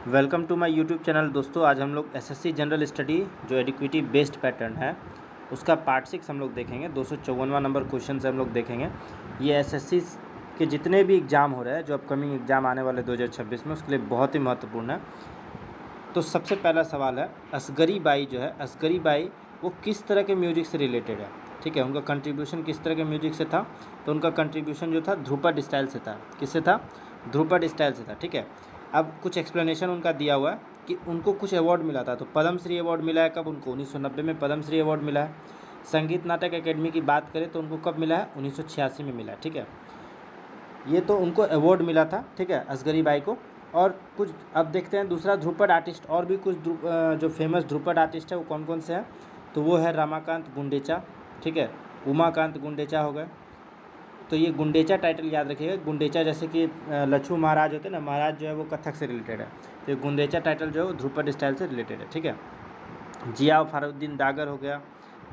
Welcome to my YouTube channel. दोस्तों आज हम लोग एसएससी जनरल स्टडी जो एडिक्विटी बेस्ड पैटर्न है उसका पार्ट 6 हम लोग देखेंगे। 254वां नंबर क्वेश्चन से हम लोग देखेंगे। ये एसएससी के जितने भी एग्ज़ाम हो रहे हैं, जो अपकमिंग एग्ज़ाम आने वाले 2026 में, उसके लिए बहुत ही महत्वपूर्ण है। तो सबसे पहला सवाल है, असगरी बाई जो है, असगरी बाई वो किस तरह के म्यूजिक से रिलेटेड है? ठीक है, उनका कंट्रीब्यूशन किस तरह के म्यूजिक से था? तो उनका कंट्रीब्यूशन जो था ध्रुपद स्टाइल से था। किससे था? ध्रुपद स्टाइल से था। ठीक है, अब कुछ एक्सप्लेनेशन उनका दिया हुआ है कि उनको कुछ अवार्ड मिला था। तो पद्मश्री अवार्ड मिला है कब उनको? 1990 में पद्मश्री अवार्ड मिला है। संगीत नाटक अकेडमी की बात करें तो उनको कब मिला है? 1986 में मिला है। ठीक है, ये तो उनको अवार्ड मिला था। ठीक है, असगरी बाई को। और कुछ अब देखते हैं दूसरा ध्रुपद आर्टिस्ट, और भी कुछ जो फेमस ध्रुपद आर्टिस्ट है वो कौन कौन से हैं? तो वो है रमाकांत गुंडेचा, ठीक है, उमाकांत गुंडेचा हो गए। तो ये गुंडेचा टाइटल याद रखिएगा। गुंडेचा जैसे कि लच्छू महाराज होते हैं ना, महाराज जो है वो कथक से रिलेटेड है, तो ये गुंडेचा टाइटल जो है वो ध्रुपद स्टाइल से रिलेटेड है। ठीक है, जिया फरुद्दीन डागर हो गया,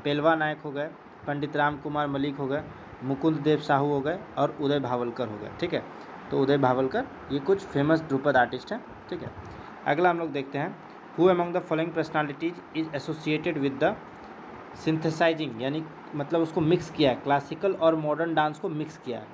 पेलवा नायक हो गए, पंडित राम कुमार मलिक हो गए, मुकुंद देव साहू हो गए और उदय भावलकर हो गए। ठीक है, तो उदय भावलकर ये कुछ फेमस ध्रुपद आर्टिस्ट हैं। ठीक है, अगला हम लोग देखते हैं, who among the following personalities is associated with the synthesising, यानी मतलब उसको मिक्स किया है, क्लासिकल और मॉडर्न डांस को मिक्स किया है।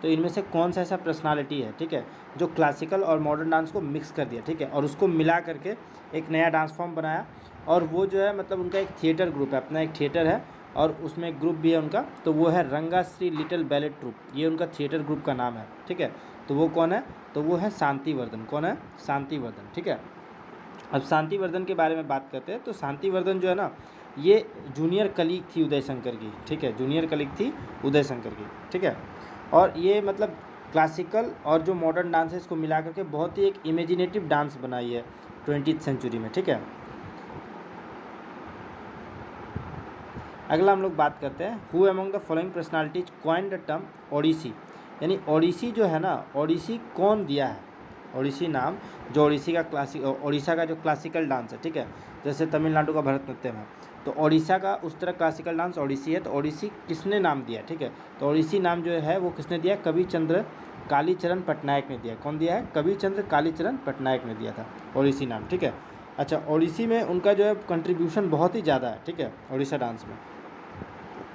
तो इनमें से कौन सा ऐसा पर्सनालिटी है, ठीक है, जो क्लासिकल और मॉडर्न डांस को मिक्स कर दिया, ठीक है, और उसको मिला करके एक नया डांस फॉर्म बनाया। और वो जो है मतलब उनका एक थिएटर ग्रुप है, अपना एक थिएटर है और उसमें एक ग्रुप भी है उनका, तो वो है रंगाश्री लिटिल बैलेट ट्रूप, ये उनका थिएटर ग्रुप का नाम है। ठीक है, तो वो कौन है? तो वो है शांतिवर्धन। कौन है? शांतिवर्धन। ठीक है, अब शांतिवर्धन के बारे में बात करते हैं। तो शांतिवर्धन जो है ना, ये जूनियर कलीग थी उदय शंकर की। ठीक है, जूनियर कलीग थी उदय शंकर की। ठीक है, और ये मतलब क्लासिकल और जो मॉडर्न डांस है इसको मिला करके बहुत ही एक इमेजिनेटिव डांस बनाई है 20th सेंचुरी में। ठीक है, अगला हम लोग बात करते हैं, who among the following personalities coined the term Odissi, यानी ओडिसी जो है ना, ओडिसी कौन दिया है? ओडिसी नाम जो ओडिसी का ओडिशा का जो क्लासिकल डांस है, ठीक है, जैसे तमिलनाडु का भरतनाट्यम है, तो ओडिशा का उस तरह क्लासिकल डांस ओडिसी है। तो ओडिसी किसने नाम दिया? ठीक है, तो ओडिसी नाम जो है वो किसने दिया? कवि चंद्र कालीचरण पटनायक ने दिया। कौन दिया है? कवि चंद्र कालीचरण पटनायक ने दिया था ओडिसी नाम। ठीक है, अच्छा, ओडिसी में उनका जो है कंट्रीब्यूशन बहुत ही ज़्यादा है। ठीक है, ओडिशा डांस में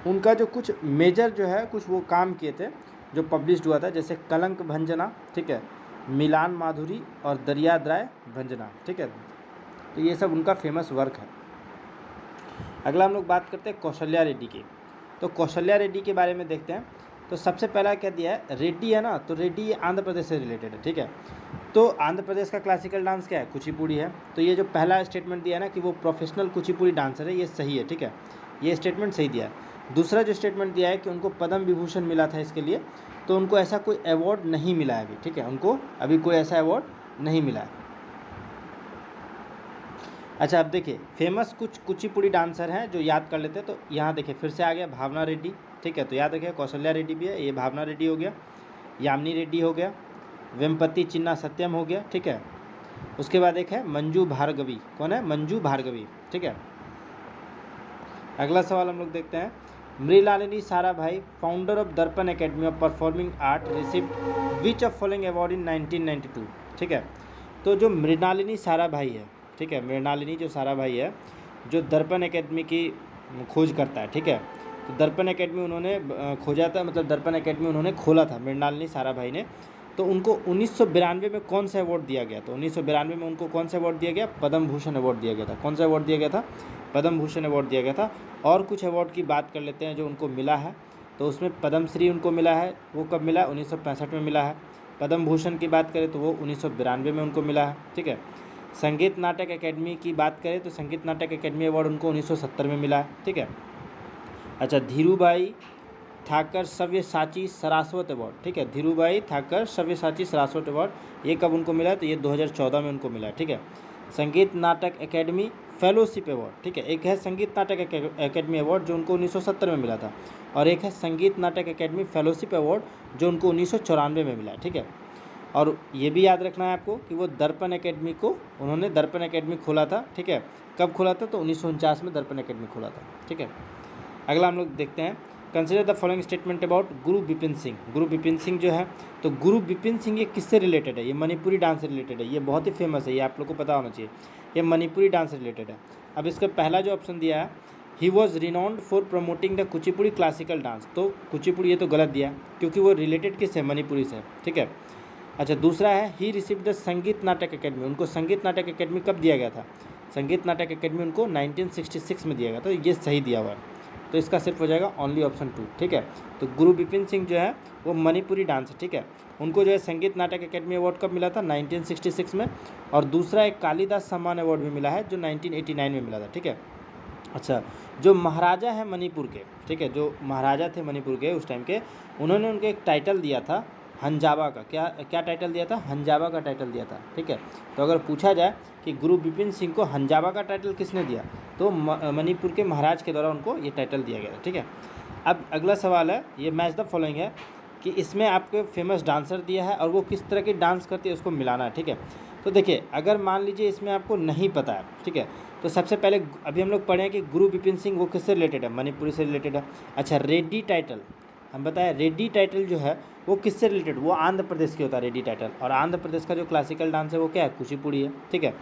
उनका जो कुछ मेजर जो है कुछ वो काम किए थे जो पब्लिश्ड हुआ था, जैसे कलंक भंजना, ठीक है, मिलान माधुरी और दरियाद्राय भंजना। ठीक है, तो ये सब उनका फेमस वर्क है। अगला हम लोग बात करते हैं कौशल्या रेड्डी की। तो कौशल्या रेड्डी के बारे में देखते हैं। तो सबसे पहला क्या दिया है? रेड्डी है ना, तो रेड्डी ये आंध्र प्रदेश से रिलेटेड है। ठीक है, तो आंध्र प्रदेश का क्लासिकल डांस क्या है? कुचिपुड़ी है। तो ये जो पहला स्टेटमेंट दिया है ना कि वो प्रोफेशनल कुचिपुड़ी डांसर है, ये सही है। ठीक है, ये स्टेटमेंट सही दिया है। दूसरा जो स्टेटमेंट दिया है कि उनको पद्म विभूषण मिला था इसके लिए, तो उनको ऐसा कोई अवार्ड नहीं मिला है अभी। ठीक है, उनको अभी कोई ऐसा अवार्ड नहीं मिला है। अच्छा, अब देखिए फेमस कुछ कुचिपुड़ी डांसर हैं जो याद कर लेते हैं। तो यहाँ देखिए फिर से आ गया भावना रेड्डी। ठीक है, तो याद रखिए कौशल्या रेड्डी भी है, ये भावना रेड्डी हो गया, यामिनी रेड्डी हो गया, वेम्पति चिन्ना सत्यम हो गया। ठीक है, उसके बाद एक है मंजू भार्गवी। कौन है? मंजू भार्गवी। ठीक है, अगला सवाल हम लोग देखते हैं, मृणालिनी साराभाई फाउंडर ऑफ दर्पण academy of performing art received which of following award in 1992। ठीक है, तो जो मृणालिनी साराभाई है, ठीक है, मृणालिनी जो साराभाई है जो दर्पण एकेडमी की खोज करता है, ठीक है, तो दर्पण एकेडमी उन्होंने खोजा था, मतलब दर्पण एकेडमी उन्होंने खोला था मृणालिनी साराभाई ने। तो उनको 1992 में कौन सा अवार्ड दिया गया? तो 1992 में उनको कौन सा अवार्ड दिया गया? पद्म भूषण अवार्ड दिया गया था। कौन सा अवार्ड दिया गया था? पद्म भूषण अवार्ड दिया गया था। और कुछ अवार्ड की बात कर लेते हैं जो उनको मिला है। तो उसमें पद्मश्री उनको मिला है, वो कब मिला? 1965 में मिला है। पद्म भूषण की बात करें तो वो 1992 में उनको मिला है। ठीक है, संगीत नाटक अकेडमी की बात करें तो संगीत नाटक अकेडमी अवार्ड उनको 1970 में मिला है। ठीक है, अच्छा, धीरूभाई ठाकर सव्यसाची सरस्वत अवार्ड, ठीक है, धीरूभाई ठाकर सव्यसाची सरस्वत अवार्ड, ये कब उनको मिला है? तो ये 2014 में उनको मिला है। ठीक है, संगीत नाटक अकेडमी फेलोशिप अवार्ड, ठीक है, एक है संगीत नाटक अकेडमी अवार्ड जो उनको 1970 में मिला था, और एक है संगीत नाटक अकेडमी फेलोशिप अवार्ड जो उनको 1994 में मिला है। ठीक है, और ये भी याद रखना है आपको कि वो दर्पण एकेडमी को, उन्होंने दर्पण एकेडमी खोला था। ठीक है, कब खोला था? तो 1949 में दर्पण एकेडमी खोला था। ठीक है, अगला हम लोग देखते हैं, consider the following statement about गुरु बिपिन सिंह। गुरु बिपिन सिंह जो है, तो गुरु बिपिन सिंह ये किससे रिलेटेड है? ये मणिपुरी डांस से रिलेटेड है। ये बहुत ही फेमस है, ये आप लोग को पता होना चाहिए, ये मणिपुरी डांस से रिलेटेड है। अब इसका पहला जो ऑप्शन दिया है, he was renowned for promoting the Kuchipudi classical dance. तो कुचिपुड़ी ये तो गलत दिया, क्योंकि वो रिलेटेड किससे? मणिपुरी से, ठीक है। अच्छा, दूसरा है ही रिसीव्ड द संगीत नाटक अकेडमी। उनको संगीत नाटक अकेडमी कब दिया गया था? संगीत नाटक अकेडमी उनको 1966 में दिया गया, तो ये सही दिया हुआ है। तो इसका सिर्फ हो जाएगा ओनली ऑप्शन 2, ठीक है। तो गुरु बिपिन सिंह जो है वो मणिपुरी डांस है, ठीक है। उनको जो है संगीत नाटक अकेडमी अवार्ड कब मिला था? 1966 में। और दूसरा एक कालिदास सम्मान अवार्ड भी मिला है, जो 1989 में मिला था, ठीक है। अच्छा, जो महाराजा हैं मणिपुर के, ठीक है, जो महाराजा थे मणिपुर के उस टाइम के, उन्होंने उनको एक टाइटल दिया था हंजावा का। क्या टाइटल दिया था? हंजावा का टाइटल दिया था, ठीक है। तो अगर पूछा जाए कि गुरु बिपिन सिंह को हंजावा का टाइटल किसने दिया, तो मणिपुर के महाराज के द्वारा उनको ये टाइटल दिया गया था, ठीक है। अब अगला सवाल है, ये मैच द फॉलोइंग है कि इसमें आपको फेमस डांसर दिया है और वो किस तरह की डांस करती है उसको मिलाना है, ठीक है। तो देखिए, अगर मान लीजिए इसमें आपको नहीं पता है, ठीक है, तो सबसे पहले अभी हम लोग पढ़े हैं कि गुरु बिपिन सिंह वो किससे रिलेटेड है? मणिपुरी से रिलेटेड है। अच्छा, रेड्डी टाइटल हम बताएं, रेड्डी टाइटल जो है वो किससे रिलेटेड? वो आंध्र प्रदेश की होता है रेड्डी टाइटल, और आंध्र प्रदेश का जो क्लासिकल डांस है वो क्या है? कुचिपुड़ी है, ठीक है।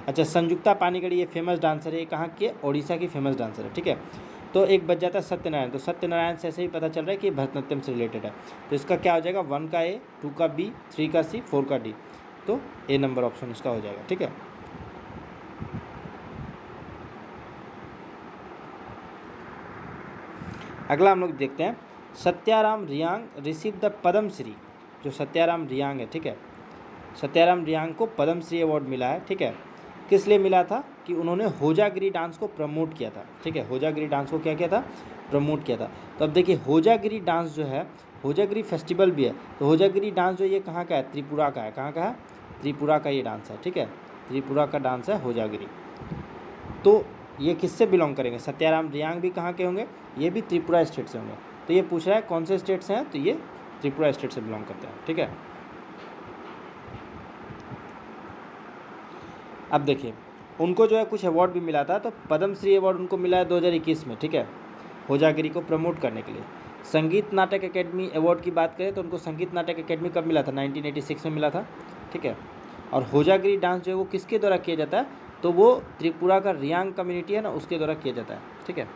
अच्छा, संयुक्ता पानीगढ़ी ये फेमस डांसर है, ये कहाँ की है? ओडिशा की फेमस डांसर है, ठीक है। तो एक बच जाता है सत्यनारायण। तो सत्यनारायण से ऐसे ही पता चल रहा है कि भरतनाट्यम से रिलेटेड है। तो इसका क्या हो जाएगा? 1 का ए, 2 का बी, 3 का सी, 4 का डी। तो ए नंबर ऑप्शन इसका हो जाएगा, ठीक है। अगला हम लोग देखते हैं, सत्याराम रियांग रिसीव द पद्म श्री। जो सत्याराम रियांग है, ठीक है, सत्याराम रियांग को पद्म श्री अवार्ड मिला है, ठीक है। किस लिए मिला था? कि उन्होंने होजागिरी डांस को प्रमोट किया था, ठीक है। होजागिरी डांस को क्या किया था? प्रमोट किया था। तो अब देखिए, होजागिरी डांस जो है, होजागिरी फेस्टिवल भी है। तो होजागिरी डांस जो ये कहाँ का है? त्रिपुरा का है। कहाँ का है? त्रिपुरा का ये डांस है, ठीक है। त्रिपुरा का डांस है होजागिरी। तो ये किससे बिलोंग करेंगे? सत्याराम रियांग भी कहाँ के होंगे? ये भी त्रिपुरा स्टेट से होंगे। तो ये पूछ रहा है कौन से स्टेट से हैं, तो ये त्रिपुरा स्टेट से बिलोंग करते हैं, ठीक है। अब देखिए, उनको जो है कुछ अवार्ड भी मिला था। तो पद्म श्री अवार्ड उनको मिला है 2021 में, ठीक है, होजागिरी को प्रमोट करने के लिए। संगीत नाटक अकेडमी अवार्ड की बात करें तो उनको संगीत नाटक अकेडमी कब मिला था? 1986 में मिला था, ठीक है। और होजागिरी डांस जो है वो किसके द्वारा किया जाता है? तो वो त्रिपुरा का रियांग कम्युनिटी है ना, उसके द्वारा किया जाता है, ठीक है।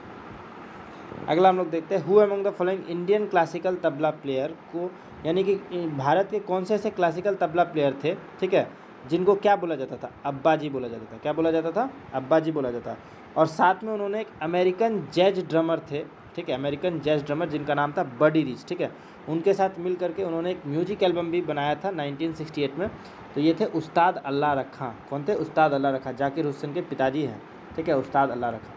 अगला हम लोग देखते हैं, who among the following Indian classical tabla player को, यानी कि भारत के कौन से ऐसे क्लासिकल तबला प्लेयर थे, ठीक है, जिनको क्या बोला जाता था? अब्बा जी बोला जाता था। क्या बोला जाता था? अब्बा जी बोला जाता। और साथ में उन्होंने एक अमेरिकन जैज ड्रमर थे, ठीक है, अमेरिकन जैज ड्रमर जिनका नाम था बडी रिच, ठीक है। उनके साथ मिल करके उन्होंने एक म्यूजिक एल्बम भी बनाया था 1968 में। तो ये थे उस्ताद अल्लाह रखा। कौन थे? उस्ताद अल्लाह रखा, जाकिर हुसैन के पिताजी हैं, ठीक है, उस्ताद अल्लाह रखा।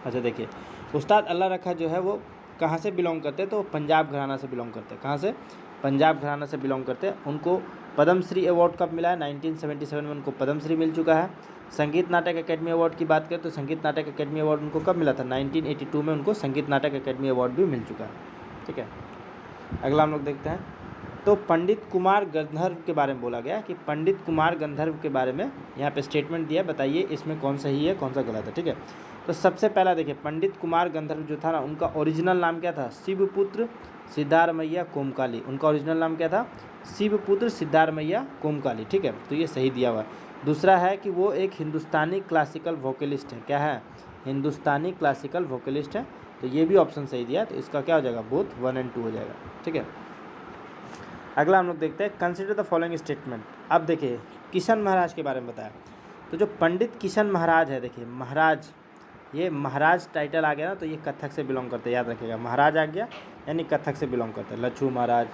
अच्छा देखिए, उस्ताद अल्लाह रखा जो है वो कहाँ से बिलोंग करते हैं? तो पंजाब घराना से बिलोंग करते हैं। कहाँ से? पंजाब घराना से बिलोंग करते हैं। उनको पद्म श्री अवार्ड कब मिला है? 1977 में उनको पद्म श्री मिल चुका है। संगीत नाटक अकेडमी अवार्ड की बात करें तो संगीत नाटक अकेडमी अवार्ड उनको कब मिला था? 1982 में उनको संगीत नाटक अकेडमी अवार्ड भी मिल चुका है, ठीक है। अगला हम लोग देखते हैं, तो पंडित कुमार गंधर्व के बारे में बोला गया कि पंडित कुमार गंधर्व के बारे में यहाँ पे स्टेटमेंट दिया, बताइए इसमें कौन सही है कौन सा गलत है, ठीक है। तो सबसे पहला देखिए, पंडित कुमार गंधर्व जो था ना, उनका ओरिजिनल नाम क्या था? शिवपुत्र सिद्धारमैया कोमकाली। उनका ओरिजिनल नाम क्या था? शिवपुत्र सिद्धारमैया कोमकाली, ठीक है। तो ये सही दिया हुआ है। दूसरा है कि वो एक हिंदुस्तानी क्लासिकल वोकलिस्ट है। क्या है? हिंदुस्तानी क्लासिकल वोकलिस्ट है। तो ये भी ऑप्शन सही दिया। तो इसका क्या हो जाएगा? बोथ 1 और 2 हो जाएगा, ठीक है। अगला हम लोग देखते हैं, कंसिडर द फॉलोइंग स्टेटमेंट। अब देखिए, किशन महाराज के बारे में बताया। तो जो पंडित किशन महाराज है, देखिए महाराज, ये महाराज टाइटल आ गया ना, तो ये कथक से बिलोंग करते हैं, याद रखिएगा। महाराज आ गया यानी कथक से बिलोंग करते हैं। लच्छू महाराज,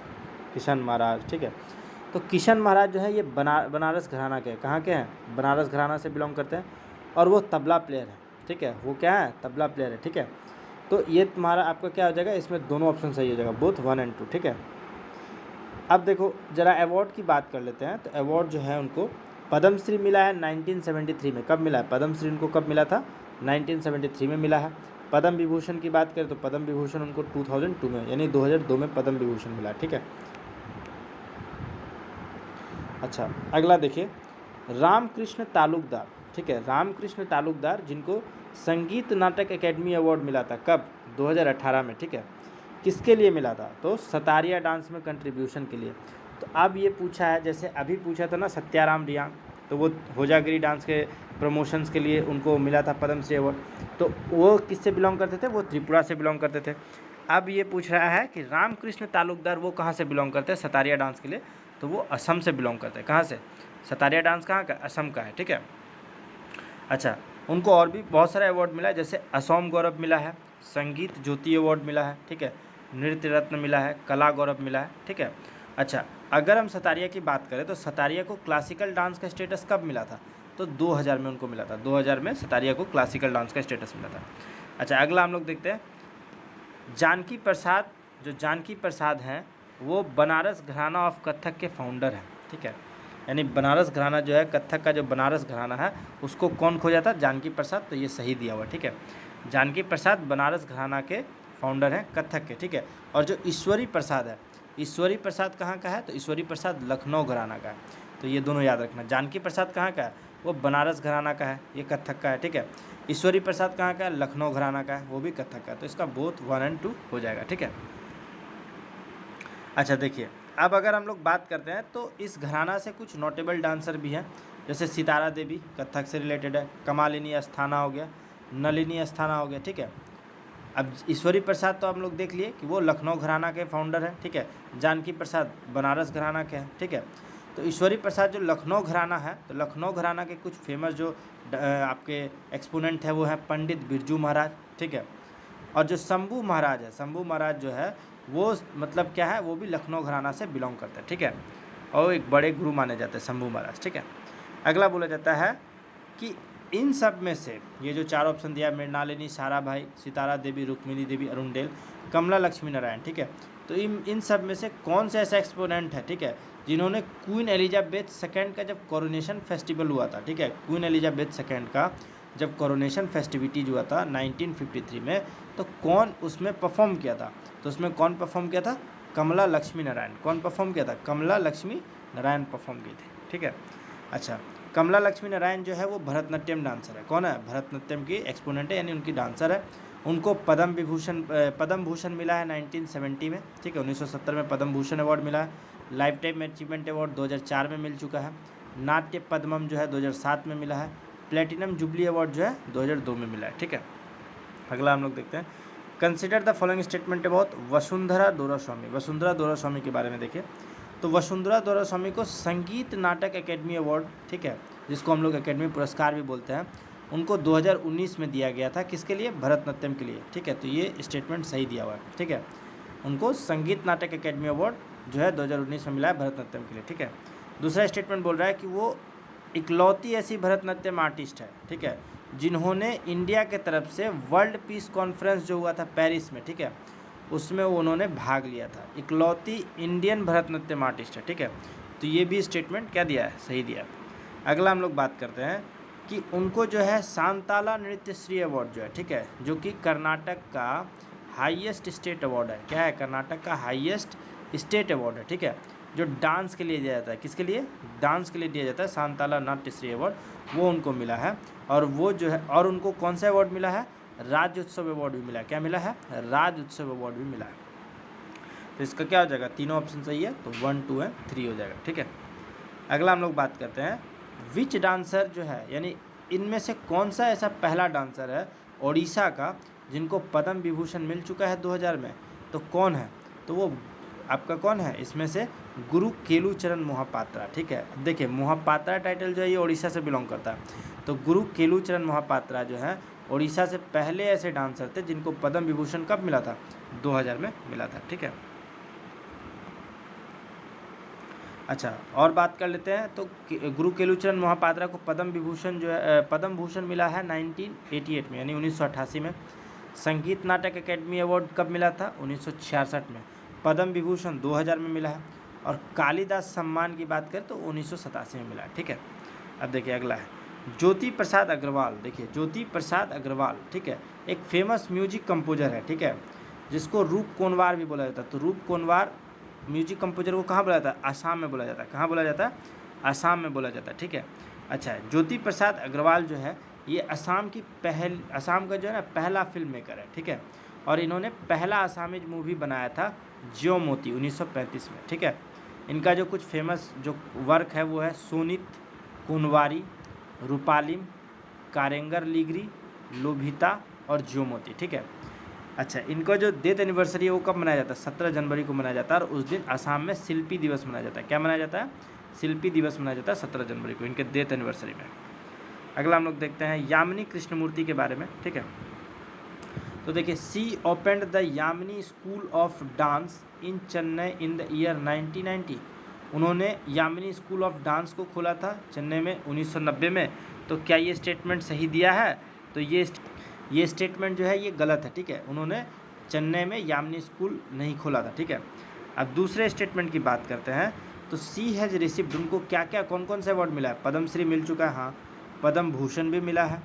किशन महाराज, ठीक है। तो किशन महाराज जो है ये बनारस घराना के, कहाँ के हैं? बनारस घराना से बिलोंग करते हैं। और वो तबला प्लेयर है, ठीक है। वो क्या है? तबला प्लेयर है, ठीक है। तो ये तुम्हारा आपका क्या हो जाएगा? इसमें दोनों ऑप्शन सही हो जाएगा, बोथ 1 और 2, ठीक है। अब देखो जरा अवार्ड की बात कर लेते हैं। तो अवार्ड जो है उनको पद्म श्री मिला है 1973 में। कब मिला है? पद्म श्री उनको कब मिला था? 1973 में मिला है। पद्म विभूषण की बात करें तो पद्म विभूषण उनको 2002 में, यानी 2002 में पद्म विभूषण मिला, ठीक है। अच्छा, अगला देखिए, रामकृष्ण तालुकदार, ठीक है, रामकृष्ण तालुकदार जिनको संगीत नाटक एकेडमी अवार्ड मिला था। कब? 2018 में, ठीक है। किसके लिए मिला था? तो सतारिया डांस में कंट्रीब्यूशन के लिए। तो अब ये पूछा है, जैसे अभी पूछा था ना सत्याराम रियांग, तो वो होजागिरी डांस के प्रमोशंस के लिए उनको मिला था पद्मश्री अवार्ड। तो वो किससे बिलोंग करते थे? वो त्रिपुरा से बिलोंग करते थे। अब ये पूछ रहा है कि रामकृष्ण तालुकदार वो कहाँ से बिलोंग करते हैं सतारिया डांस के लिए? तो वो असम से बिलोंग करते हैं। कहाँ से? सतारिया डांस कहाँ का? असम का है। ठीक है। अच्छा, उनको और भी बहुत सारे अवार्ड मिला है, जैसे असम गौरव मिला है, संगीत ज्योति अवार्ड मिला है, ठीक है, नृत्य रत्न मिला है, कला गौरव मिला है। ठीक है। अच्छा, अगर हम सतारिया की बात करें तो सतारिया को क्लासिकल डांस का स्टेटस कब मिला था? तो 2000 में उनको मिला था। 2000 में सतारिया को क्लासिकल डांस का स्टेटस मिला था। अच्छा, अगला हम लोग देखते हैं जानकी प्रसाद। जो जानकी प्रसाद हैं वो बनारस घराना ऑफ कथक के फाउंडर हैं। ठीक है, यानी बनारस घराना जो है, कथक का जो बनारस घराना है, उसको कौन खोजा था? जानकी प्रसाद। तो ये सही दिया हुआ। ठीक है, जानकी प्रसाद बनारस घराना के फाउंडर हैं कथक के। ठीक है। और जो ईश्वरी प्रसाद है, ईश्वरी प्रसाद कहाँ का है? तो ईश्वरी प्रसाद लखनऊ घराना का है। तो ये दोनों याद रखना। जानकी प्रसाद कहाँ का है? वो बनारस घराना का है, ये कथक का है। ठीक है। ईश्वरी प्रसाद कहाँ का है? लखनऊ घराना का है, वो भी कथक का है। तो इसका बोथ 1 और 2 हो जाएगा। ठीक है। अच्छा देखिए, अब अगर हम लोग बात करते हैं तो इस घराना से कुछ नोटेबल डांसर भी हैं, जैसे सितारा देवी कथक से रिलेटेड है, कमालिनी अस्थाना हो गया, नलिनी अस्थाना हो गया। ठीक है। अब ईश्वरी प्रसाद तो हम लोग देख लिए कि वो लखनऊ घराना के फाउंडर हैं। ठीक है। जानकी प्रसाद बनारस घराना के हैं। ठीक है। तो ईश्वरी प्रसाद जो लखनऊ घराना है, तो लखनऊ घराना के कुछ फेमस जो आपके एक्सपोनेंट है वो हैं पंडित बिरजू महाराज। ठीक है। और जो शंभू महाराज है, शंभू महाराज जो है वो मतलब क्या है, वो भी लखनऊ घराना से बिलोंग करते हैं। ठीक है। और एक बड़े गुरु माने जाते हैं शंभू महाराज। ठीक है। अगला बोला जाता है कि इन सब में से ये जो 4 ऑप्शन दिया, मृणालिनी, साराभाई, सितारा देवी, रुक्मिणी देवी, अरुणडेल, कमला लक्ष्मी नारायण। ठीक है। तो इन सब में से कौन सा ऐसा एक्सपोनेंट है, ठीक है, जिन्होंने क्वीन एलिजाबेथ सेकेंड का जब कोरोनेशन फेस्टिवल हुआ था, ठीक है, क्वीन एलिजाबेथ सेकेंड का जब कोरोनेशन फेस्टिविटीज हुआ था 1953 में, तो कौन उसमें परफॉर्म किया था? तो उसमें कौन परफॉर्म किया था? कमला लक्ष्मी नारायण। कौन परफॉर्म किया था? कमला लक्ष्मी नारायण परफॉर्म की थी। ठीक है। अच्छा, कमला लक्ष्मी नारायण जो है वो भरतनाट्यम डांसर है। कौन है? भरतनाट्यम की एक्सपोनेंट है, यानी उनकी डांसर है। उनको पद्म भूषण मिला है 1970 में। ठीक है। 1970 में पद्म भूषण अवार्ड मिला है। लाइफ टाइम अचीवमेंट अवार्ड 2004 में मिल चुका है। नाट्य पद्मम जो है 2007 में मिला है। प्लेटिनम जुबली अवार्ड जो है 2002 में मिला है। ठीक है। अगला हम लोग देखते हैं, consider the following statement about Vasundhara Doraiswamy. Vasundhara Doraiswamy के बारे में देखिए। तो वसुंधरा दोरास्वामी को संगीत नाटक एकेडमी अवार्ड, ठीक है, जिसको हम लोग एकेडमी पुरस्कार भी बोलते हैं, उनको 2019 में दिया गया था। किसके लिए? भरतनाट्यम के लिए। ठीक है। तो ये स्टेटमेंट सही दिया हुआ है। ठीक है। उनको संगीत नाटक एकेडमी अवार्ड जो है 2019 में मिला है भरतनाट्यम के लिए। ठीक है। दूसरा स्टेटमेंट बोल रहा है कि वो इकलौती ऐसी भरतनाट्यम आर्टिस्ट है, ठीक है, जिन्होंने इंडिया के तरफ से वर्ल्ड पीस कॉन्फ्रेंस जो हुआ था पेरिस में, ठीक है, उसमें उन्होंने भाग लिया था। इकलौती इंडियन भरतनाट्यम आर्टिस्ट है। ठीक है। तो ये भी स्टेटमेंट क्या दिया है? सही दिया है। अगला हम लोग बात करते हैं कि उनको जो है सांताला नृत्य श्री अवार्ड जो है, ठीक है, जो कि कर्नाटक का हाईएस्ट स्टेट अवार्ड है। क्या है? कर्नाटक का हाईएस्ट स्टेट अवार्ड है। ठीक है, जो डांस के लिए दिया जाता है। किसके लिए? डांस के लिए दिया जाता है, सांताला नाट्यश्री अवार्ड, वो उनको मिला है। और वो जो है, और उनको कौन सा अवार्ड मिला है? राज्योत्सव अवार्ड भी मिला है। क्या मिला है? राज्योत्सव अवार्ड भी मिला है। तो इसका क्या हो जाएगा? तीनों ऑप्शन सही है, तो 1, 2 एंड 3 हो जाएगा। ठीक है। अगला हम लोग बात करते हैं विच डांसर जो है, यानी इनमें से कौन सा ऐसा पहला डांसर है ओडिशा का जिनको पद्म विभूषण मिल चुका है 2000 में? तो कौन है? तो वो आपका कौन है इसमें से? गुरु केलुचरण मोहापात्रा। ठीक है। देखिए, मोहापात्रा टाइटल जो है ये ओडिशा से बिलोंग करता है। तो गुरु केलुचरण मोहापात्रा जो है ओडिशा से पहले ऐसे डांसर थे जिनको पद्म विभूषण कब मिला था? 2000 में मिला था। ठीक है। अच्छा, और बात कर लेते हैं। तो गुरु केलुचरण मोहापात्रा को पद्म विभूषण जो है पद्म भूषण मिला है 1988 में, यानी 1988 में। संगीत नाटक एकेडमी अवार्ड कब मिला था? 1966 में। पद्म विभूषण 2000 में मिला है। और कालिदास सम्मान की बात करें तो 1987 में मिला है। ठीक है। अब देखिए अगला है ज्योति प्रसाद अग्रवाल। देखिए, ज्योति प्रसाद अग्रवाल, ठीक है, एक फेमस म्यूजिक कंपोजर है, ठीक है, जिसको रूप कोनवार भी बोला जाता है। तो रूप कोनवार म्यूजिक कंपोजर को कहाँ बोला जाता है? आसाम में बोला जाता है। कहाँ बोला जाता है? आसाम में बोला जाता है। ठीक है। अच्छा, ज्योति प्रसाद अग्रवाल जो है ये आसाम का जो है ना पहला फिल्म मेकर है। ठीक है। और इन्होंने पहला असामीज मूवी बनाया था ज्यो मोती 1935 में, ठीक है। इनका जो कुछ फेमस जो वर्क है वो है सोनित, कुनवारी, रूपालिम, कारेंगर लीगरी, लोभिता और ज्यो मोती, ठीक है। अच्छा, इनका जो डेथ एनिवर्सरी है वो कब मनाया जाता है? 17 जनवरी को मनाया जाता है और उस दिन असम में शिल्पी दिवस मनाया जाता है। क्या मनाया जाता है? शिल्पी दिवस मनाया जाता है 17 जनवरी को इनके डेथ एनिवर्सरी में। अगला हम लोग देखते हैं यामिनी कृष्णमूर्ति के बारे में, ठीक है। तो देखिए, she opened the Yamini school of dance in Chennai in the year 1990। उन्होंने यामिनी स्कूल ऑफ डांस को खोला था चेन्नई में 1990 में। तो क्या ये स्टेटमेंट सही दिया है? तो ये स्टेटमेंट जो है ये गलत है, ठीक है। उन्होंने चेन्नई में यामिनी स्कूल नहीं खोला था, ठीक है। अब दूसरे स्टेटमेंट की बात करते हैं। तो सी हैज़ रिसीव्ड, उनको क्या क्या कौन कौन सा अवार्ड मिला है? पद्मश्री मिल चुका है, हाँ। पद्म भूषण भी मिला है,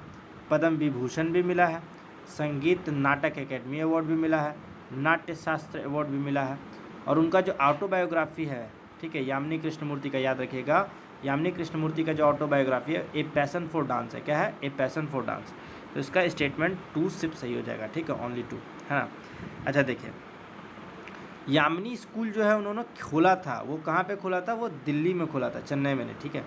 पद्म विभूषण भी मिला है, संगीत नाटक एकेडमी अवार्ड भी मिला है, नाट्य शास्त्र अवार्ड भी मिला है। और उनका जो ऑटोबायोग्राफी है, ठीक है, यामिनी कृष्णमूर्ति का, याद रखिएगा, यामिनी कृष्णमूर्ति का जो ऑटोबायोग्राफी है ए पैशन फॉर डांस है। क्या है? A passion for dance. तो इसका स्टेटमेंट 2 सिर्फ सही हो जाएगा, ठीक है, ओनली 2, है ना। अच्छा देखिए, यामिनी स्कूल जो है उन्होंने खोला था, वो कहाँ पे खोला था? वो दिल्ली में खोला था, चेन्नई में नहीं, ठीक है।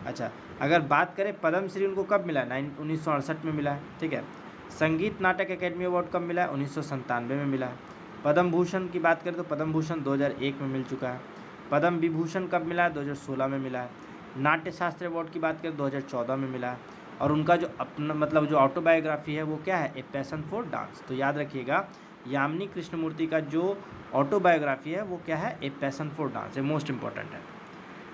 अच्छा, अगर बात करें पद्मश्री उनको कब मिला? 1968 में मिला है, ठीक है। संगीत नाटक एकेडमी अवार्ड कब मिला है? 1997 में मिला है। पद्म भूषण की बात करें तो पद्म भूषण 2001 में मिल चुका है। पद्म विभूषण कब मिला है? 2016 में मिला है। नाट्य शास्त्र अवार्ड की बात करें 2014 में मिला है। और उनका जो अपना मतलब जो ऑटोबायोग्राफी है वो क्या है? A passion for dance. तो याद रखिएगा, यामिनी कृष्णमूर्ति का जो ऑटोबायोग्राफी है वो क्या है? ए पैशन फॉर डांस, ये मोस्ट इंपॉर्टेंट है।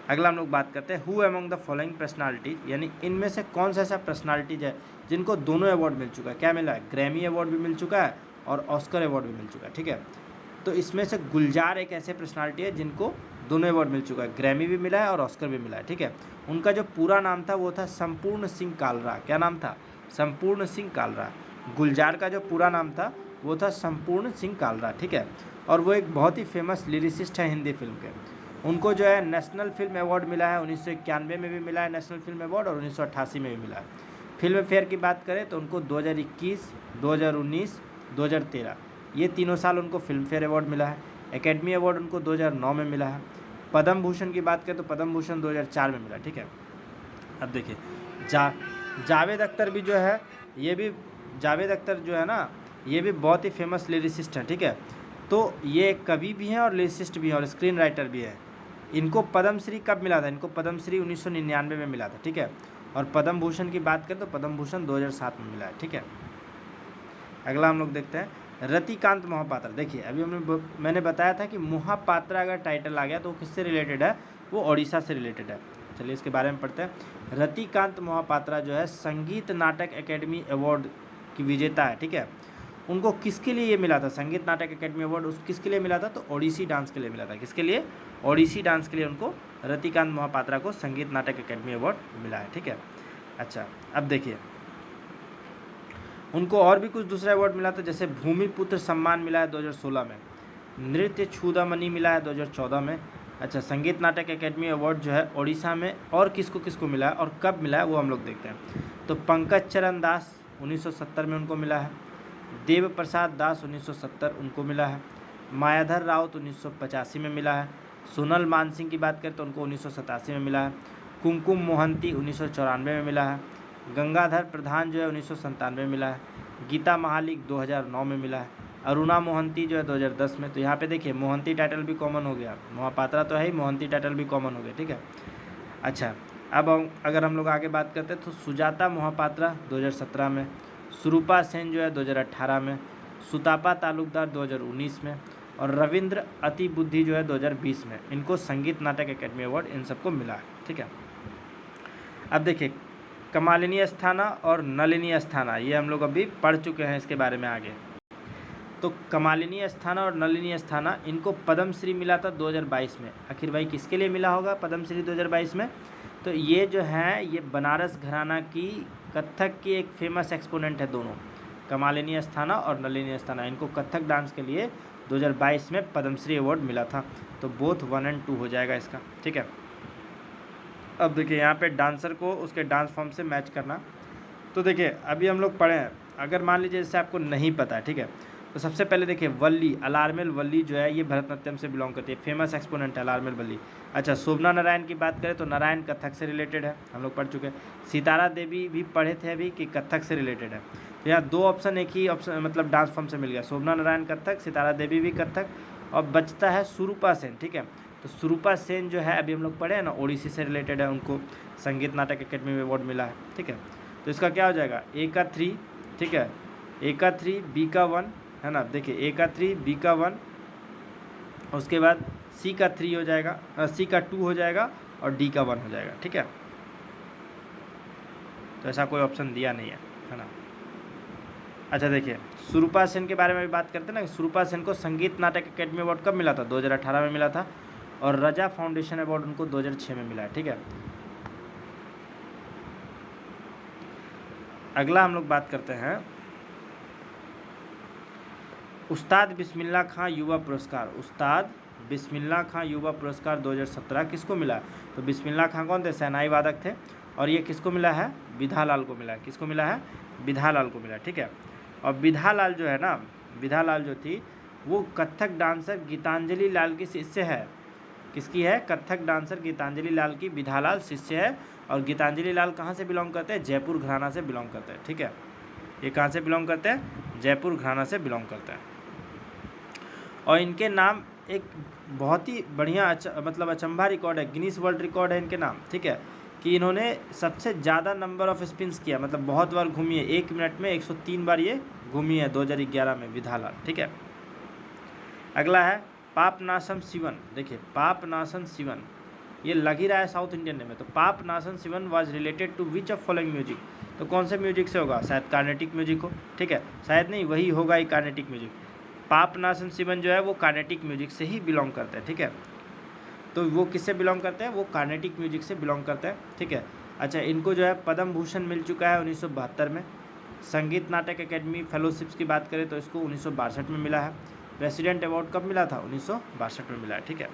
अगला हम लोग बात करते हैं who among the following personalities, यानी इनमें से कौन सा ऐसा पर्सनालिटीज है जिनको दोनों अवार्ड मिल चुका है? क्या मिला है? ग्रैमी अवार्ड भी मिल चुका है और ऑस्कर अवार्ड भी मिल चुका है, ठीक है। तो इसमें से गुलजार एक ऐसे पर्सनालिटी है जिनको दोनों अवार्ड मिल चुका है, ग्रैमी भी मिला है और ऑस्कर भी मिला है, ठीक है। उनका जो पूरा नाम था वो था संपूर्ण सिंह कालरा। क्या नाम था? संपूर्ण सिंह कालरा। गुलजार का जो पूरा नाम था वो था संपूर्ण सिंह कालरा, ठीक है। और वो एक बहुत ही फेमस लिरिसिस्ट है हिंदी फिल्म के। उनको जो है नेशनल फिल्म अवार्ड मिला है, 1991 में भी मिला है नेशनल फिल्म अवार्ड और 1988 में भी मिला है। फिल्म फेयर की बात करें तो उनको 2021, 2019, 2013 ये तीनों साल उनको फिल्म फेयर अवार्ड मिला है। एकेडमी अवार्ड उनको 2009 में मिला है। पद्म भूषण की बात करें तो पद्म भूषण 2004 में मिला, ठीक है। अब देखिए, जावेद अख्तर भी जो है, ये भी जावेद अख्तर जो है ना, ये भी बहुत ही फेमस लिरिसिस्ट हैं, ठीक है। तो ये कवि भी हैं और लिरिसिस्ट भी हैं और स्क्रीन राइटर भी है। इनको पद्मश्री कब मिला था? इनको पद्मश्री 1999 में मिला था, ठीक है। और पद्म भूषण की बात करें तो पद्म भूषण 2007 में मिला है, ठीक है। अगला हम लोग देखते हैं रतिकांत मोहपात्रा। देखिए, अभी मैंने बताया था कि मोहपात्रा अगर टाइटल आ गया तो वो किससे रिलेटेड है? वो ओडिशा से रिलेटेड है। चलिए इसके बारे में पढ़ते हैं। रतिकांत मोहपात्रा जो है संगीत नाटक एकेडमी अवार्ड की विजेता है, ठीक है। उनको किसके लिए ये मिला था? संगीत नाटक एकेडमी अवार्ड उस किसके लिए मिला था? तो ओडिसी डांस के लिए मिला था। किसके लिए? ओडिसी डांस के लिए उनको रतिकांत मोहपात्रा को संगीत नाटक एकेडमी अवार्ड मिला है, ठीक है। अच्छा, अब देखिए, उनको और भी कुछ दूसरा अवार्ड मिला था, जैसे भूमिपुत्र सम्मान मिला है 2016 में, नृत्य छूदामणि मिला है 2014 में। अच्छा, संगीत नाटक एकेडमी अवार्ड जो है ओडिशा में और किसको किसको मिला है और कब मिला है वो हम लोग देखते हैं। तो पंकज चरण दास 1970 में उनको मिला है। देव प्रसाद दास 1970 उनको मिला है। मायाधर राउत 1985 में मिला है। सोनल मानसिंह की बात करें तो उनको 1987 में मिला है। कुमकुम मोहंती 1994 में मिला है। गंगाधर प्रधान जो है 1997 में मिला है। गीता महालिक 2009 में मिला है। अरुणा मोहंती जो है 2010 में। तो यहाँ पे देखिए, मोहंती टाइटल भी कॉमन हो गया, मोहपात्रा तो है ही, मोहंती टाइटल भी कॉमन हो गया, ठीक है। अच्छा, अब अगर हम लोग आगे बात करते हैं तो सुजाता मोहपात्रा 2017 में, सुरूपा सेन जो है 2018 में, सुतापा तालुकदार 2019 में और रविंद्र अतिबुद्धि जो है 2020 में। इनको संगीत नाटक एकेडमी अवार्ड इन सबको मिला है, ठीक है। अब देखिए, कमालिनी अस्थाना और नलिनी अस्थाना, ये हम लोग अभी पढ़ चुके हैं इसके बारे में आगे। तो कमालिनी अस्थाना और नलिनी अस्थाना इनको पद्मश्री मिला था 2022 में। आखिर भाई किसके लिए मिला होगा पद्मश्री 2022 में? तो ये जो है ये बनारस घराना की कथक की एक फेमस एक्सपोनेंट है दोनों, कमालिनी अस्थाना और नलिनी अस्थाना। इनको कथक डांस के लिए 2022 में पद्मश्री अवार्ड मिला था। तो बोथ 1 और 2 हो जाएगा इसका, ठीक है। अब देखिए, यहाँ पे डांसर को उसके डांस फॉर्म से मैच करना। तो देखिए, अभी हम लोग पढ़े हैं, अगर मान लीजिए जैसे आपको नहीं पता है, ठीक है, तो सबसे पहले देखिए वल्ली, अलार्मेल वल्ली जो है ये भरतनाट्यम से बिलोंग करती है, फेमस एक्सपोनेंट है अलार्मेल वल्ली। अच्छा, शोभना नारायण की बात करें तो नारायण कथक से रिलेटेड है, हम लोग पढ़ चुके हैं। सितारा देवी भी पढ़े थे अभी कि कथक से रिलेटेड है। तो यहाँ दो ऑप्शन एक ही ऑप्शन मतलब डांस फॉर्म से मिल गया, शोभना नारायण कथक, सितारा देवी भी कथक, और बचता है सुरूपा सेन। ठीक है, तो सुरूपा सेन जो है अभी हम लोग पढ़े हैं ना, ओडिसी से रिलेटेड है, उनको संगीत नाटक अकेडमी में अवार्ड मिला है। ठीक है, तो इसका क्या हो जाएगा, ए का 3, ठीक है, ए का 3 बी का 1 है ना, देखिए ए का 3 बी का 1, उसके बाद सी का 3 हो जाएगा, सी का 2 हो जाएगा और डी का 1 हो जाएगा। ठीक है, तो ऐसा कोई ऑप्शन दिया नहीं है ना। अच्छा देखिए, सुरूपा सेन के बारे में भी बात करते हैं ना, सुरूपा सेन को संगीत नाटक अकेडमी अवार्ड कब मिला था, 2018 में मिला था, और रजा फाउंडेशन अवार्ड उनको 2006 में मिला है। ठीक है, अगला हम लोग बात करते हैं उस्ताद बिस्मिल्लाह खां युवा पुरस्कार। उस्ताद बिस्मिल्लाह खां युवा पुरस्कार 2017 किसको मिला, तो बिस्मिल्लाह खां कौन थे, शहनाई वादक थे, और ये किसको मिला है, विधालाल को मिला है। किसको मिला है, विधालाल को मिला है। ठीक है, और विधालाल जो है ना, विधालाल जो थी वो कथक डांसर गीतांजलि लाल की शिष्य है। किसकी है, कथक डांसर गीतांजलि लाल की विधालाल शिष्य है, और गीतांजलि लाल कहाँ से बिलोंग करते हैं, जयपुर घराना से बिलोंग करते हैं। ठीक है, ये कहाँ से बिलोंग करते हैं, जयपुर घराना से बिलोंग करते हैं। और इनके नाम एक बहुत ही बढ़िया मतलब अचंभा रिकॉर्ड है, गिनीज वर्ल्ड रिकॉर्ड है इनके नाम। ठीक है, कि इन्होंने सबसे ज़्यादा नंबर ऑफ स्पिन्स किया, मतलब बहुत बार घूमी है, 1 मिनट में 103 बार ये घूमी है 2011 में विधालाल। ठीक है, अगला है पापनासम शिवन। देखिए पापनासम शिवन ये लग ही रहा है साउथ इंडियन में, तो Papanasam Sivan was related to which of following music, तो कौन से म्यूजिक से होगा, शायद कार्नेटिक म्यूजिक हो। ठीक है, शायद नहीं, वही होगा ही कार्नेटिक म्यूजिक। पापनासम शिवन जो है वो कार्नेटिक म्यूजिक से ही बिलोंग करते हैं। ठीक है, तो वो किससे बिलोंग करते हैं, वो कार्नेटिक म्यूजिक से बिलोंग करते हैं। ठीक है, अच्छा इनको जो है पद्म भूषण मिल चुका है 1972 में। संगीत नाटक अकेडमी फेलोशिप्स की बात करें तो इसको 1962 में मिला है। प्रेसिडेंट अवार्ड कब मिला था, 1962 में मिला है। ठीक है,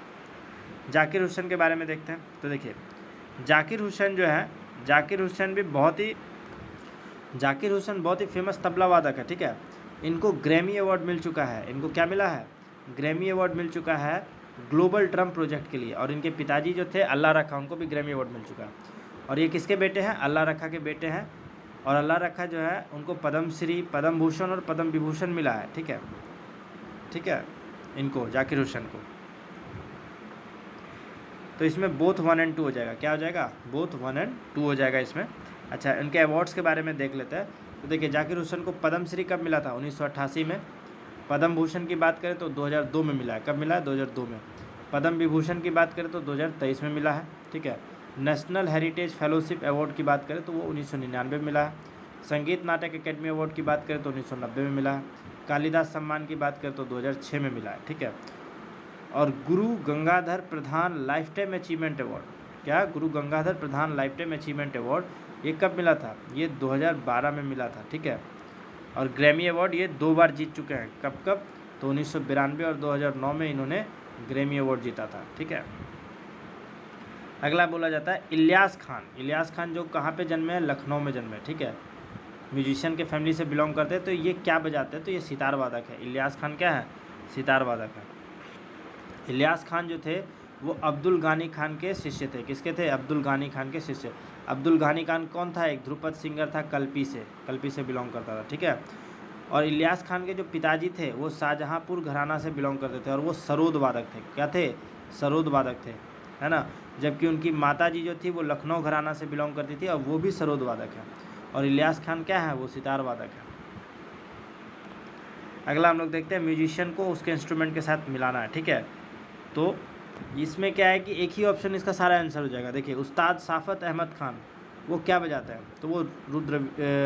जाकिर हुसैन के बारे में देखते हैं। तो देखिए जाकिर हुसैन जो है, जाकिर हुसैन बहुत ही फेमस तबला वादक है। ठीक है, इनको ग्रैमी अवार्ड मिल चुका है। इनको क्या मिला है, ग्रैमी अवार्ड मिल चुका है ग्लोबल ड्रम प्रोजेक्ट के लिए, और इनके पिताजी जो थे अल्लाह रखा, उनको भी ग्रैमी अवार्ड मिल चुका है। और ये किसके बेटे हैं, अल्लाह रखा के बेटे हैं, और अल्लाह रखा जो है उनको पद्म श्री, पद्म भूषण और पद्म विभूषण मिला है। ठीक है, ठीक है, इनको जाकिर हुसैन को, तो इसमें बोथ 1 और 2 हो जाएगा। क्या हो जाएगा, बोथ 1 और 2 हो जाएगा इसमें। अच्छा इनके अवार्ड्स के बारे में देख लेते हैं। तो देखिए जाकिर हुसैन को पद्म श्री कब मिला था, 1988 में। पद्म भूषण की बात करें तो 2002 में मिला है। कब मिला है, 2002 में। पद्म विभूषण की बात करें तो 2023 में मिला है। ठीक है, नेशनल हेरिटेज फेलोशिप अवार्ड की बात करें तो वो 1999 में मिला है। संगीत नाटक अकेडमी अवार्ड की बात करें तो 1990 में मिला है। कालिदास सम्मान की बात करें तो 2006 में मिला है। ठीक है, और गुरु गंगाधर प्रधान लाइफ टाइम अचीवमेंट अवार्ड, क्या, गुरु गंगाधर प्रधान लाइफ टाइम अचीवमेंट अवार्ड, ये कब मिला था, ये 2012 में मिला था। ठीक है, और ग्रैमी अवार्ड ये 2 बार जीत चुके हैं। कब कब, तो 1992 और 2009 में इन्होंने ग्रैमी अवार्ड जीता था। ठीक है, अगला बोला जाता है इलियास खान। इलियास खान जो कहाँ पे जन्मे हैं, लखनऊ में जन्मे। ठीक है, म्यूजिशियन के फैमिली से बिलोंग करते हैं। तो ये क्या बजाते हैं, तो ये सितार वादक है। इलियास खान क्या है, सितार वादक है। इलियास खान जो थे वो अब्दुल गानी खान के शिष्य थे। किसके थे, अब्दुल गानी खान के शिष्य। अब्दुल गानी खान कौन था, एक ध्रुपद सिंगर था, कल्पी से बिलोंग करता था। ठीक है, और इलियास खान के जो पिताजी थे वो शाहजहाँपुर घराना से बिलोंग करते थे, और वो सरोद वादक थे। क्या थे, सरोद वादक थे, है ना। जबकि उनकी माता जी जो थी वो लखनऊ घराना से बिलोंग करती थी, और वो भी सरोद वादक है। और इलियास खान क्या है, वो सितार वादक है। अगला हम लोग देखते हैं म्यूजिशियन को उसके इंस्ट्रूमेंट के साथ मिलाना है। ठीक है, तो इसमें क्या है कि एक ही ऑप्शन इसका सारा आंसर हो जाएगा। देखिए उस्ताद साफ़त अहमद खान वो क्या बजाते हैं, तो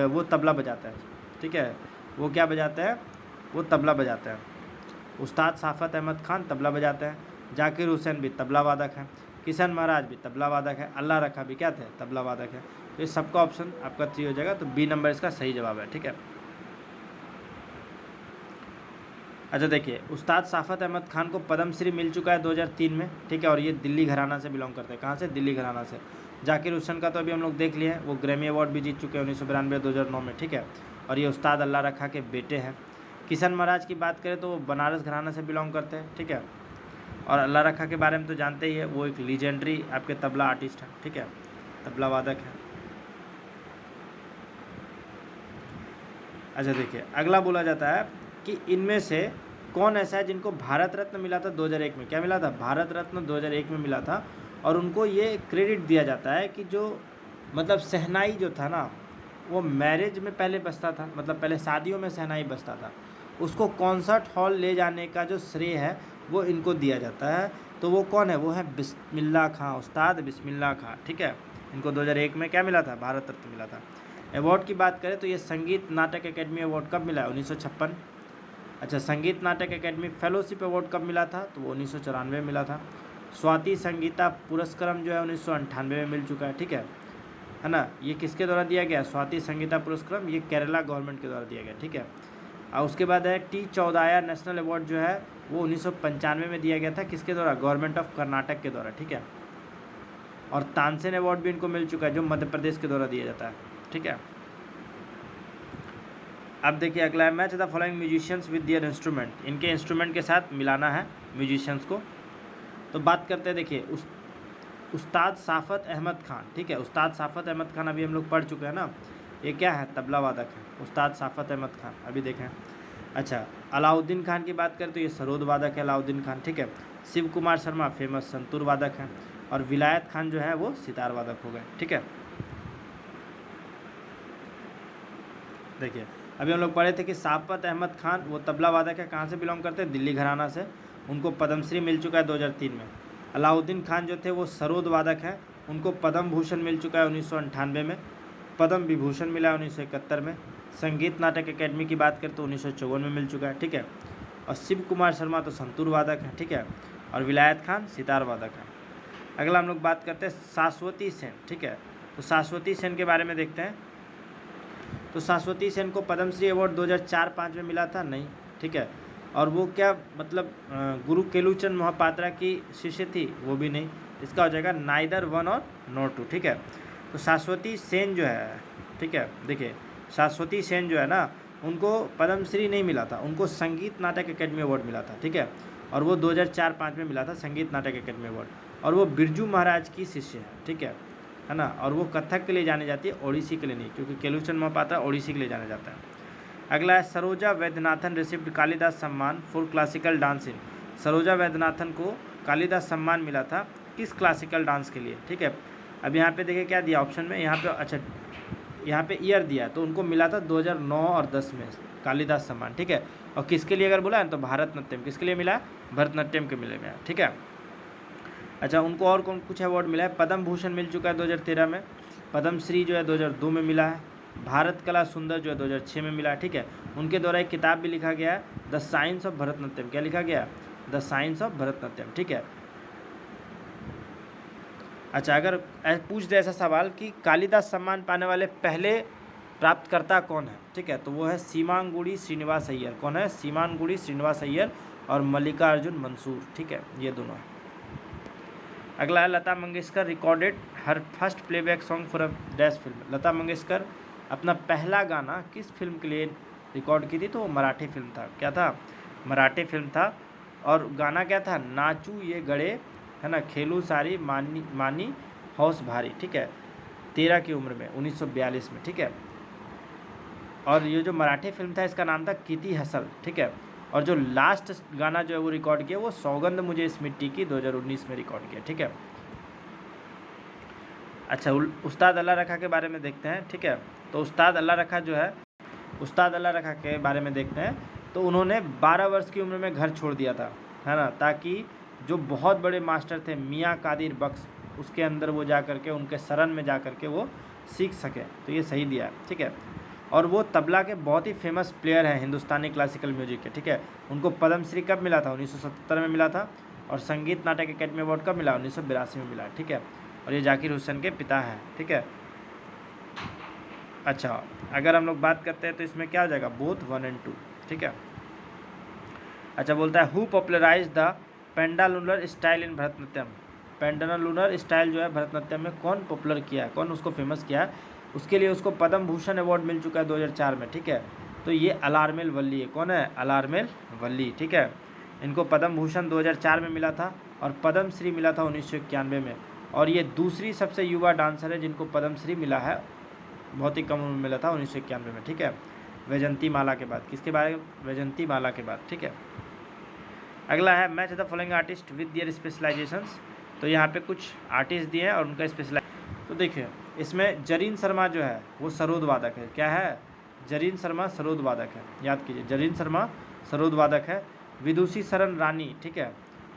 वो तबला बजाता है। ठीक है, वो क्या बजाते हैं, वो तबला बजाते हैं। उस्ताद साफ़त अहमद खान तबला बजाते हैं। जाकिर हुसैन भी तबला वादक हैं। किशन महाराज भी तबला वादक है। अल्लाह रखा भी क्या थे, तबला वादक है। तो इस सबका ऑप्शन आपका 3 हो जाएगा, तो बी नंबर इसका सही जवाब है। ठीक है, अच्छा देखिए उस्ताद साफ़त अहमद खान को पद्म श्री मिल चुका है 2003 में। ठीक है, और ये दिल्ली घराना से बिलोंग करते हैं। कहाँ से, दिल्ली घराना से। जाकिर हुसैन का तो अभी हम लोग देख लिए हैं, वो ग्रैमी अवार्ड भी जीत चुके हैं 1992 2009 में। ठीक है, और ये उस्ताद अल्लाह रखा के बेटे हैं। किशन महाराज की बात करें तो वो बनारस घराना से बिलोंग करते हैं, ठीक है। और अल्लाह रखा के बारे में तो जानते ही है, वो एक लीजेंडरी आपके तबला आर्टिस्ट है, ठीक है, तबला वादक है। अच्छा देखिए, अगला बोला जाता है कि इनमें से कौन ऐसा है जिनको भारत रत्न मिला था 2001 में। क्या मिला था? भारत रत्न 2001 में मिला था। और उनको ये क्रेडिट दिया जाता है कि जो मतलब शहनाई जो था ना, वो मैरिज में पहले बजता था, मतलब पहले शादियों में शहनाई बजता था, उसको कॉन्सर्ट हॉल ले जाने का जो श्रेय है वो इनको दिया जाता है। तो वो कौन है? वो है बिस्मिल्लाह खां, उस्ताद बिस्मिल्लाह खां, ठीक है। इनको 2001 में क्या मिला था? भारत रत्न मिला था। अवार्ड की बात करें तो ये संगीत नाटक अकेडमी अवार्ड कब मिला है? 1956। अच्छा, संगीत नाटक अकेडमी फेलोशिप अवार्ड कब मिला था? तो वो 1994 में मिला था। स्वाति संगीता पुरस्कारम जो है 1998 में मिल चुका है, ठीक है ना। ये किसके द्वारा दिया गया? स्वाति संगीता पुरस्कारम, ये केरला गवर्नमेंट के द्वारा दिया गया, ठीक है। और उसके बाद है टी चौदाया नेशनल अवार्ड जो है वो 1995 में दिया गया था, किसके द्वारा? गवर्नमेंट ऑफ कर्नाटक के द्वारा, ठीक है। और तानसेन अवार्ड भी इनको मिल चुका है जो मध्य प्रदेश के द्वारा दिया जाता है, ठीक है। अब देखिए अगला है, match the following musicians with their instrument. इनके इंस्ट्रूमेंट के साथ मिलाना है म्यूजिशियंस को। तो बात करते हैं, देखिए उस्ताद साफ़त अहमद खान, ठीक है। उस्ताद साफ़त अहमद खान अभी हम लोग पढ़ चुके हैं ना, ये क्या है? तबला वादक है, उस्ताद साफ़त अहमद खान, अभी देखें। अच्छा, अलाउद्दीन खान की बात करें तो ये सरोद वादक है अलाउद्दीन खान, ठीक है। शिव कुमार शर्मा फेमस संतूर वादक हैं। और विलायत खान जो है वो सितार वादक हो गए, ठीक है। देखिए अभी हम लोग पढ़े थे कि साफ़त अहमद खान वो तबला वादक है, कहाँ से बिलोंग करते हैं? दिल्ली घराना से। उनको पद्मश्री मिल चुका है 2003 में। अलाउद्दीन खान जो थे वो सरोद वादक है, उनको पद्म भूषण मिल चुका है 1998 में। पद्म विभूषण मिला 1971 में। संगीत नाटक अकेडमी की बात करें तो 1954 में मिल चुका है, ठीक है। और शिव कुमार शर्मा तो संतूर वादक हैं, ठीक है। और विलायत खान सितार वादक हैं। अगला हम लोग बात करते हैं शाश्वती सेन, ठीक है। तो शाश्वती सेन के बारे में देखते हैं। तो शाश्वती सेन को पद्मश्री अवार्ड 2004-05 में मिला था? नहीं, ठीक है। और वो क्या मतलब गुरु केलुचंद मोहपात्रा की शिष्य थी? वो भी नहीं। इसका हो जाएगा नाइदर वन और नॉट टू, ठीक है। तो शाश्वती सेन जो है, ठीक है, देखिए शाश्वती सेन जो है ना, उनको पद्मश्री नहीं मिला था, उनको संगीत नाटक अकेडमी अवार्ड मिला था, ठीक है। और वो 2004-05 में मिला था संगीत नाटक अकेडमी अवार्ड। और वो बिरजू महाराज की शिष्य है, ठीक है ना। और वो कथक के लिए जाने जाती है, ओडिसी के लिए नहीं, क्योंकि केलुचंद मोहपात्रा ओडिसी के लिए जाना जाता है। अगला है सरोजा वैद्यनाथन रिसीव्ड कालिदास सम्मान for classical dancing. Saroja Vaidyanathan को कालिदास सम्मान मिला था किस क्लासिकल डांस के लिए, ठीक है। अब यहाँ पे देखिए क्या दिया ऑप्शन में, यहाँ पे अच्छा यहाँ पे ईयर दिया है, तो उनको मिला था 2009 और 10 में कालिदास सम्मान, ठीक है। और किसके लिए अगर बोला है तो भारतनाट्यम, किसके लिए मिला है? भरतनाट्यम के मिले में, ठीक है। अच्छा, उनको और कौन कुछ अवार्ड मिला है? पद्म भूषण मिल चुका है 2013 में। पद्मश्री जो है 2002 में मिला है। भारत कला सुंदर जो है 2006 में मिला है, ठीक है। उनके द्वारा एक किताब भी लिखा गया है, द साइंस ऑफ भरतनाट्यम। क्या लिखा गया? द साइंस ऑफ भरतनाट्यम, ठीक है। अच्छा, अगर पूछ दे ऐसा सवाल कि कालिदास सम्मान पाने वाले पहले प्राप्तकर्ता कौन है, ठीक है, तो वो है सीमांगुड़ी श्रीनिवास अय्यर। कौन है? सीमांगुड़ी श्रीनिवास अय्यर और मल्लिकार्जुन मंसूर, ठीक है, ये दोनों हैं। अगला है Lata Mangeshkar recorded her first playback song for a dash film. Lata Mangeshkar अपना पहला गाना किस फिल्म के लिए रिकॉर्ड की थी? तो वो मराठी फिल्म था। क्या था? मराठी फिल्म था। और गाना क्या था? नाचू ये गड़े, है ना, खेलू सारी मानी मानी हौस भारी, ठीक है, 13 की उम्र में 1942 में, ठीक है। और ये जो मराठी फिल्म था इसका नाम था किती हसल, ठीक है। और जो लास्ट गाना जो है वो रिकॉर्ड किया वो सौगंध मुझे इस मिट्टी की 2019 में रिकॉर्ड किया, ठीक है। अच्छा, उस्ताद अल्लाह रखा के बारे में देखते हैं, ठीक है। तो उस्ताद अल्लाह रखा जो है, उस्ताद अल्लाह रखा के बारे में देखते हैं। तो उन्होंने 12 वर्ष की उम्र में घर छोड़ दिया था, है ना, ताकि जो बहुत बड़े मास्टर थे मियाँ कादिर बख्श, उसके अंदर वो जा करके उनके शरण में जा करके वो सीख सके। तो ये सही दिया, ठीक है। और वो तबला के बहुत ही फेमस प्लेयर हैं हिंदुस्तानी क्लासिकल म्यूजिक के, ठीक है। उनको पद्मश्री कब मिला था? 1977 में मिला था। और संगीत नाटक अकेडमी अवार्ड कब मिला? 1982 में मिला, ठीक है। और ये जाकिर हुसैन के पिता हैं, ठीक है। अच्छा, अगर हम लोग बात करते हैं तो इसमें क्या हो जाएगा? बोथ 1 और 2, ठीक है। अच्छा, बोलता है who popularise the pendular style in Bharatanatyam. Pendular style जो है भरतनाट्यम में कौन पॉपुलर किया है, कौन उसको फेमस किया है? उसके लिए उसको पद्म भूषण अवार्ड मिल चुका है 2004 में, ठीक है। तो ये अलारमेल वल्ली है। कौन है? अलारमेल वल्ली, ठीक है। इनको पद्म भूषण 2004 में मिला था और पद्म श्री मिला था 1991 में। और ये दूसरी सबसे युवा डांसर है जिनको पद्म श्री मिला है, बहुत ही कम उम्र में मिला था 1991 में, ठीक है। वैजंती माला के बाद, किसके बारे में? वैजंती माला के बाद, ठीक है। अगला है match the following artist with their specialisations. तो यहाँ पे कुछ आर्टिस्ट दिए हैं और उनका स्पेशलाइज। तो देखिए इसमें जरीन शर्मा जो है वो सरोद वादक है। क्या है? जरीन शर्मा सरोद वादक है, याद कीजिए, जरीन शर्मा सरोद वादक है। विदुषी शरण रानी, ठीक है,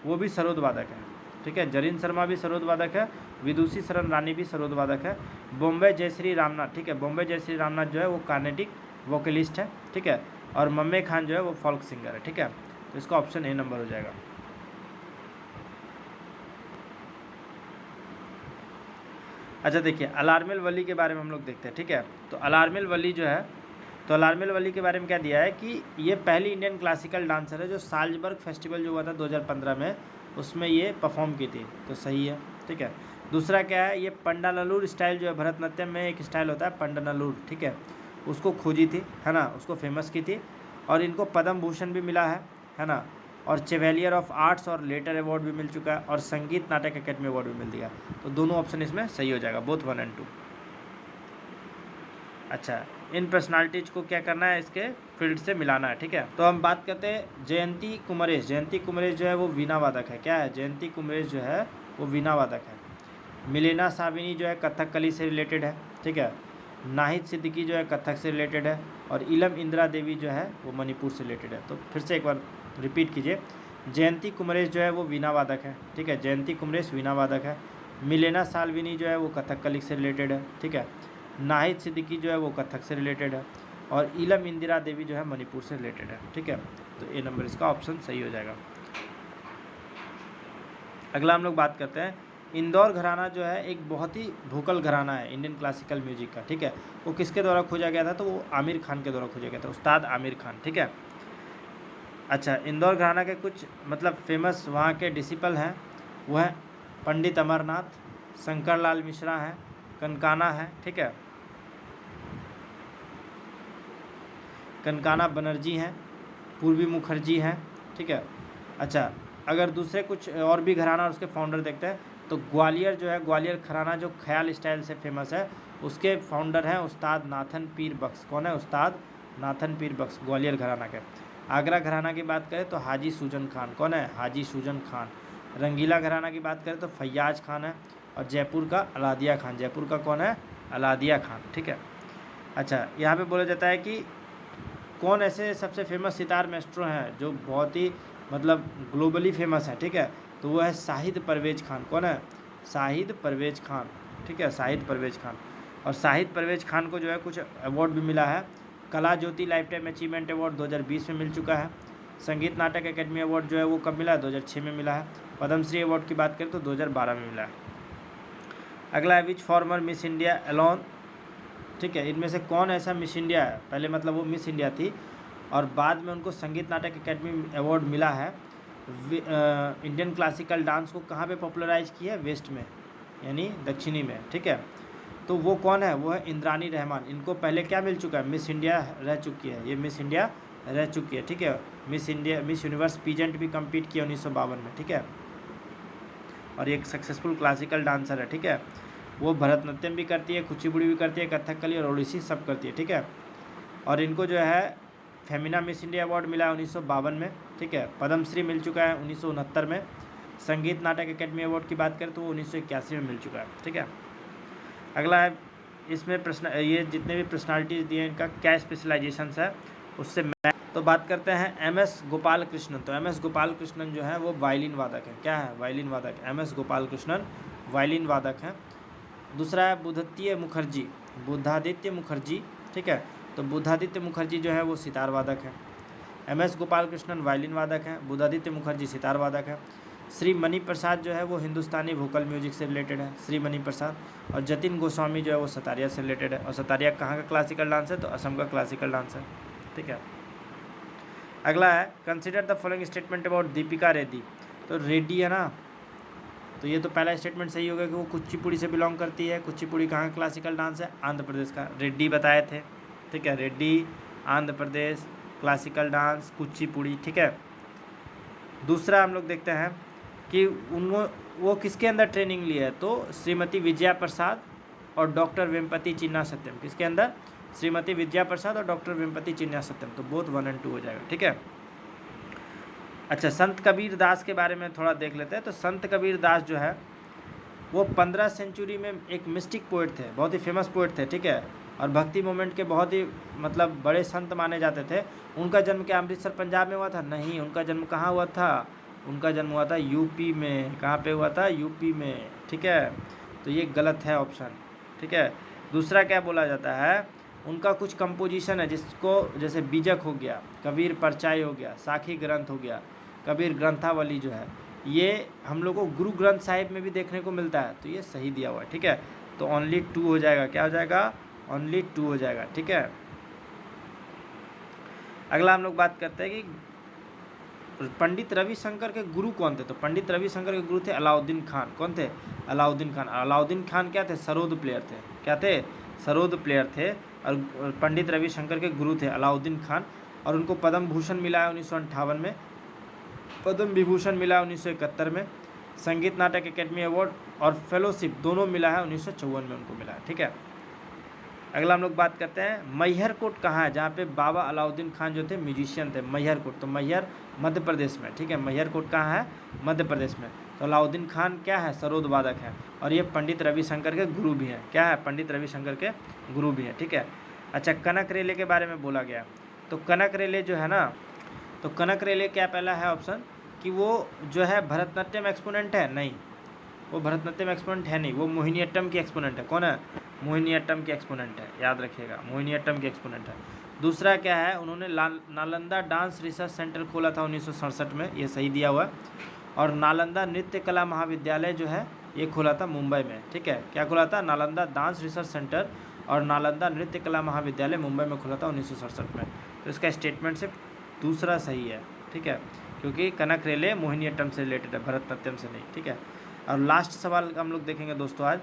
वो भी सरोद वादक है, ठीक है। जरीन शर्मा भी सरोद वादक है, विदुषी शरण रानी भी सरोद वादक है। बॉम्बे जयश्री रामनाथ, ठीक है, बॉम्बे जयश्री रामनाथ जो है वो कार्नेटिक वोकलिस्ट है, ठीक है। और मम्मे खान जो है वो फॉल्क सिंगर है, ठीक है। तो इसका ऑप्शन ए नंबर हो जाएगा। अच्छा देखिए अलारमेल वली के बारे में हम लोग देखते हैं, ठीक है। तो अलारमेल वली जो है, तो अलारमेल वली के बारे में क्या दिया है कि ये पहली इंडियन क्लासिकल डांसर है जो साल्जबर्ग फेस्टिवल जो हुआ था 2015 में, उसमें ये परफॉर्म की थी, तो सही है, ठीक है। दूसरा क्या है, ये पंडानलूर स्टाइल जो है, भरतनाट्यम में एक स्टाइल होता है पंडानलूर, ठीक है, उसको खोजी थी, है ना, उसको फेमस की थी। और इनको पद्म भूषण भी मिला है ना, और चेवेलियर ऑफ आर्ट्स और लेटर अवार्ड भी मिल चुका है, और संगीत नाटक अकेडमी अवार्ड भी मिल दिया। तो दोनों ऑप्शन इसमें सही हो जाएगा, बोथ 1 और 2। अच्छा, इन पर्सनालिटीज को क्या करना है, इसके फील्ड से मिलाना है, ठीक है। तो हम बात करते हैं जयंती कुमरेश। जयंती कुमरेश जो है वो वीणा वादक है। क्या है? जयंती कुमरेश जो है वो वीणा वादक है। मिलेना साविनी जो है कथकली से रिलेटेड है, ठीक है। नाहिद सिद्दीकी जो है कथक से रिलेटेड है, और इलम इंदिरा देवी जो है वो मणिपुर से रिलेटेड है। तो फिर से एक बार रिपीट कीजिए, जयंती कुमरेश जो है वो वीणा वादक है, ठीक है, जयंती कुमरेश वीणा वादक है। मिलेना साल्विनी जो है वो कथकली से रिलेटेड है, ठीक है। नाहिद सिद्दीकी जो है वो कथक से रिलेटेड है, और इलम इंदिरा देवी जो है मणिपुर से रिलेटेड है, ठीक है। तो ए नंबर इसका ऑप्शन सही हो जाएगा। अगला हम लोग बात करते हैं, इंदौर घराना जो है एक बहुत ही भोकल घराना है इंडियन क्लासिकल म्यूजिक का, ठीक है। वो किसके द्वारा खोजा गया था? तो वो आमिर खान के द्वारा खोजा गया था, उस्ताद आमिर खान, ठीक है। अच्छा, इंदौर घराना के कुछ मतलब फेमस वहाँ के डिसिपल हैं, वो हैं पंडित अमरनाथ, शंकर लाल मिश्रा हैं, कनकाना है, ठीक है, कनकाना बनर्जी हैं, पूर्वी मुखर्जी हैं, ठीक है। अच्छा, अगर दूसरे कुछ और भी घराना और उसके फाउंडर देखते हैं, तो ग्वालियर जो है, ग्वालियर घराना जो ख्याल स्टाइल से फेमस है, उसके फाउंडर हैं उस्ताद नाथन पीर बख्श। कौन है? उस्ताद नाथन पीर बख्श, ग्वालियर घराना के। आगरा घराना की बात करें तो हाजी सूजन खान। कौन है? हाजी सूजन खान। रंगीला घराना की बात करें तो फैयाज खान है, और जयपुर का अलादिया खान। जयपुर का कौन है? अलादिया खान, ठीक है। अच्छा, यहाँ पे बोला जाता है कि कौन ऐसे सबसे फेमस सितार मास्ट्रो हैं जो बहुत ही मतलब ग्लोबली फेमस है, ठीक है। तो वो है शाहिद परवेज खान। कौन है? शाहिद परवेज खान, ठीक है, शाहिद परवेज खान। और शाहिद परवेज खान को जो है कुछ अवार्ड भी मिला है। कला ज्योति लाइफ टाइम अचीवमेंट अवार्ड 2020 में मिल चुका है। संगीत नाटक अकेडमी अवार्ड जो है वो कब मिला है? 2006 में मिला है। पद्मश्री अवार्ड की बात करें तो 2012 में मिला है। अगला है विच फॉर्मर मिस इंडिया अलोन, ठीक है। इनमें से कौन ऐसा मिस इंडिया है, पहले मतलब वो मिस इंडिया थी और बाद में उनको संगीत नाटक अकेडमी अवार्ड मिला है। इंडियन क्लासिकल डांस को कहाँ पे पॉपुलराइज किया है? वेस्ट में, यानी दक्षिणी में, ठीक है। तो वो कौन है? वो है इंद्रानी रहमान। इनको पहले क्या मिल चुका है? मिस इंडिया रह चुकी है, ये मिस इंडिया रह चुकी है, ठीक है। Miss India, miss universe peasant भी कम्पीट किया 1952 में, ठीक है। और ये एक सक्सेसफुल क्लासिकल डांसर है, ठीक है। वो भरतनाट्यम भी करती है, कुचिपुड़ी भी करती है, कथकली और ओडिसी सब करती है, ठीक है। और इनको जो है फेमिना मिस इंडिया अवार्ड मिला है 1952 में, ठीक है। पद्मश्री मिल चुका है 1969 में। संगीत नाटक अकेडमी अवार्ड की बात करें तो वो 1981 में मिल चुका है, ठीक है। अगला है, इसमें प्रश्न, ये जितने भी पर्सनालिटीज़ दिए इनका क्या स्पेशलाइजेशंस है उससे मैं तो बात करते हैं एम.एस. गोपाल कृष्णन। तो एम.एस. गोपाल कृष्णन जो है वो वायलिन वादक है। क्या है? वायलिन वादक। एम.एस. गोपाल कृष्णन वायलिन वादक हैं। दूसरा है बुद्धादित्य मुखर्जी, बुद्धादित्य मुखर्जी, ठीक है। तो बुद्धादित्य मुखर्जी जो है वो सितार वादक है। एम.एस. गोपाल कृष्णन वायलिन वादक हैं, बुद्धादित्य मुखर्जी सितार वादक है। श्री मणि प्रसाद जो है वो हिंदुस्तानी वोकल म्यूजिक से रिलेटेड है, श्री मणि प्रसाद। और जतिन गोस्वामी जो है वो सतारिया से रिलेटेड है। और सतारिया कहाँ का क्लासिकल डांस है? तो असम का क्लासिकल डांस है, ठीक है। अगला है consider the following statement about Deepika Reddy. तो रेड्डी है ना, तो ये तो पहला स्टेटमेंट सही होगा कि वो कुचिपुड़ी से बिलोंग करती है। कुचिपुड़ी कहाँ का क्लासिकल डांस है? आंध्र प्रदेश का। रेड्डी बताए थे, ठीक है। रेड्डी आंध्र प्रदेश, क्लासिकल डांस, कुचिपुड़ी, ठीक है। दूसरा हम लोग देखते हैं कि वो किसके अंदर ट्रेनिंग ली है, तो श्रीमती विजया प्रसाद और डॉक्टर वेम्पति चिन्ना सत्यम, किसके अंदर, श्रीमती विद्या प्रसाद और डॉक्टर वेम्पति चिन्ना सत्यम, तो बोथ 1 और 2 हो जाएगा, ठीक है। अच्छा, संत कबीर दास के बारे में थोड़ा देख लेते हैं। तो संत कबीर दास जो है वो 15 सेंचुरी में एक मिस्टिक पोइट थे, बहुत ही फेमस पोइट थे, ठीक है, और भक्ति मूवमेंट के बहुत ही मतलब बड़े संत माने जाते थे। उनका जन्म क्या अमृतसर पंजाब में हुआ था? नहीं, उनका जन्म कहाँ हुआ था? उनका जन्म हुआ था यूपी में। कहाँ पे हुआ था? यूपी में, ठीक है। तो ये गलत है ऑप्शन, ठीक है। दूसरा क्या बोला जाता है, उनका कुछ कंपोजिशन है जिसको, जैसे बीजक हो गया, कबीर परचाई हो गया, साखी ग्रंथ हो गया, कबीर ग्रंथावली जो है, ये हम लोग को गुरु ग्रंथ साहिब में भी देखने को मिलता है, तो ये सही दिया हुआ है, ठीक है। तो ओनली 2 हो जाएगा, क्या हो जाएगा? ओनली 2 हो जाएगा, ठीक है। अगला हम लोग बात करते हैं कि पंडित रविशंकर के गुरु कौन थे। तो पंडित रविशंकर के गुरु थे अलाउद्दीन खान। कौन थे? अलाउद्दीन खान। अलाउद्दीन खान क्या थे? सरोद प्लेयर थे। क्या थे? सरोद प्लेयर थे। और पंडित रविशंकर के गुरु थे अलाउद्दीन खान, और उनको पद्म भूषण मिला है 1958 में, पद्म विभूषण मिला है 1971 में, संगीत नाटक एकेडमी अवार्ड और फेलोशिप दोनों मिला है 1954 में उनको मिला है, ठीक है। अगला हम लोग बात करते हैं मैहर कोट कहाँ है, जहाँ पे बाबा अलाउद्दीन खान जो थे म्यूजिशियन थे। मैहर कोट, तो मैहर मध्य प्रदेश में, ठीक है। मैहर कोट कहाँ है? मध्य प्रदेश में। तो अलाउद्दीन खान क्या है? सरोद वादक है, और ये पंडित रविशंकर के गुरु भी हैं। क्या है? पंडित रविशंकर के गुरु भी हैं, ठीक है। अच्छा, कनक रेले के बारे में बोला गया। तो कनक रेले जो है ना, तो कनक रेले क्या पहला है ऑप्शन कि वो जो है भरतनाट्यम एक्सपोनेंट है? नहीं, वो भरतनाट्यम एक्सपोनेंट है नहीं, वो मोहिनीअट्टम की एक्सपोनेंट है। कौन है? मोहिनीअट्टम की एक्सपोनेंट है, याद रखिएगा, मोहिनीअट्टम की एक्सपोनेंट है। दूसरा क्या है, उन्होंने नालंदा डांस रिसर्च सेंटर खोला था 1967 में, ये सही दिया हुआ। और नालंदा नृत्य कला महाविद्यालय जो है ये खोला था मुंबई में, ठीक है। क्या खोला था? नालंदा डांस रिसर्च सेंटर और नालंदा नृत्य कला महाविद्यालय मुंबई में खोला था 1967 में। तो इसका स्टेटमेंट सिर्फ दूसरा सही है, ठीक है, क्योंकि कनक रेले मोहिनीअट्टम से रिलेटेड है, भरतनाट्यम से नहीं, ठीक है। और लास्ट सवाल हम लोग देखेंगे दोस्तों आज,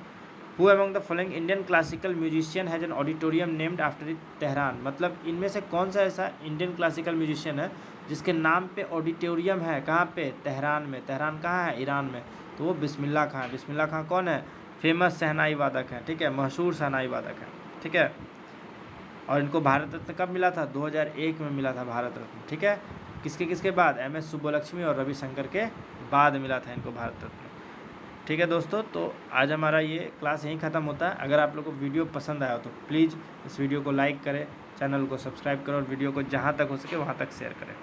who among the following Indian classical musician has an auditorium named after Tehran. मतलब इनमें से कौन सा ऐसा इंडियन क्लासिकल म्यूजिशियन है जिसके नाम पे ऑडिटोरियम है? कहाँ पे? तेहरान में। तेहरान कहाँ है? ईरान में। तो वो बिस्मिल्लाह खां है। बिस्मिल्लाह खां कौन है? फेमस शहनाई वादक हैं, ठीक है, मशहूर शहनाई वादक हैं, ठीक है। और इनको भारत रत्न कब मिला था? 2001 में मिला था भारत रत्न, ठीक है। किसके किसके बाद? MS सुब्बलक्ष्मी और रविशंकर के बाद मिला था इनको भारत रत्न, ठीक है दोस्तों। तो आज हमारा ये क्लास यहीं ख़त्म होता है। अगर आप लोग को वीडियो पसंद आया तो प्लीज़ इस वीडियो को लाइक करें, चैनल को सब्सक्राइब करें और वीडियो को जहाँ तक हो सके वहाँ तक शेयर करें।